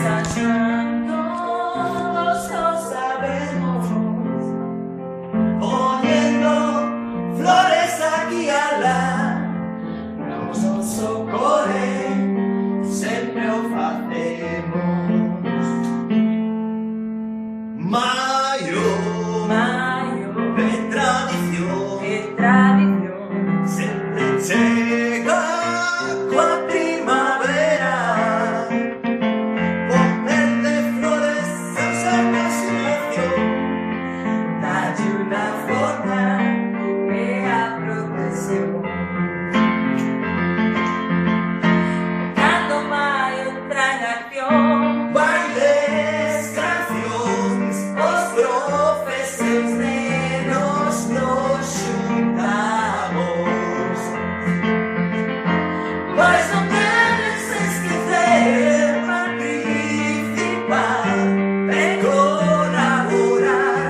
ensayando, los dos sabemos, poniendo flores aquí a la nos socorre, sempre o facemos. Maio, é tradición, sempre chega coa primavera, poner de flores a esa imaginación, dalle una forma e a protección. Cando maio entra en acción, bailes, cancións, os profes e os nenos nos xuntamos. Pois non deves esquecer participar e colaborar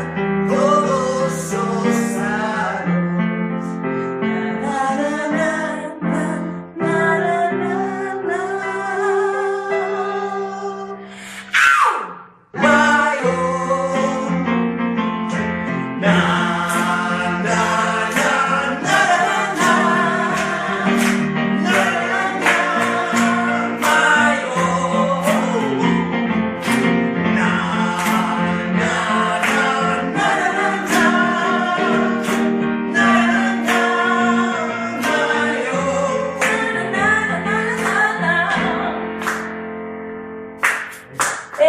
todos os anos. E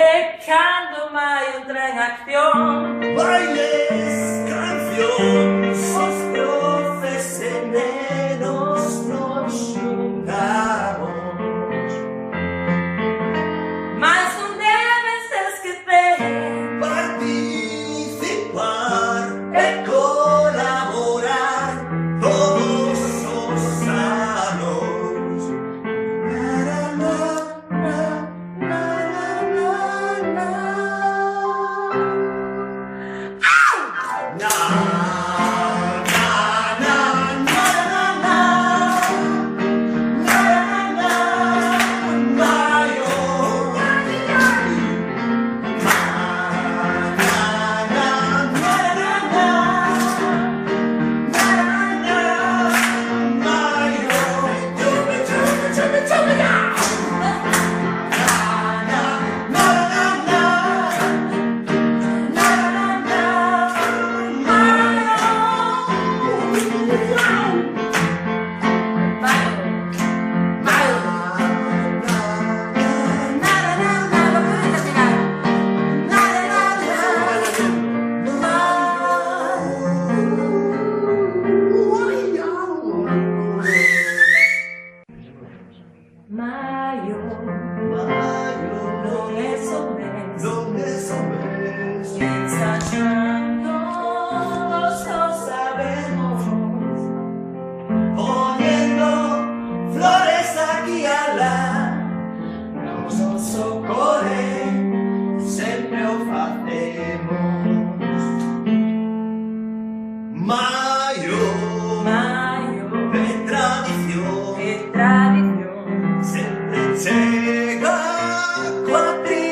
cando maio entra en acción, bailes, cancións, os profes e nenos nos xuntamos. Mas non debes esquecer participar e colaborar todos os anos. Maio, non é só mês, ensayando, los dos sabemos, poniendo flores aquí a la nos socorre, sempre o facemos. Maio, é tradición, sempre chega coa primavera.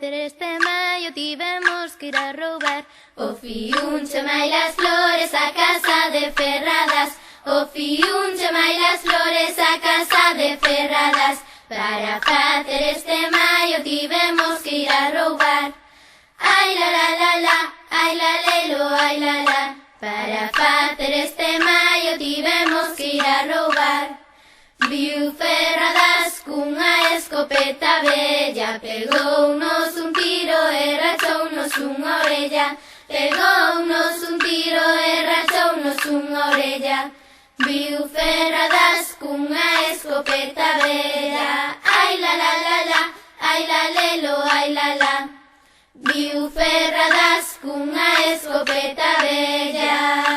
facer este maio tivemos que ir a roubar. O fiuncho mai las flores a casa de Ferradas. O fiuncho mai las flores a casa de Ferradas. Para facer este maio tivemos que ir a roubar. Ai la la la la, ai la lelo, ai la la. Para facer este maio tivemos que ir a roubar. Viu Ferradas cunha escopeta bella, pegounos un tiro e rachounos unha orella. Pegounos un tiro e rachounos unha orella. Viu Ferradas cunha escopeta bella. Ai la la la la, ai la lelo, ai la la. Viu Ferradas cunha escopeta bella.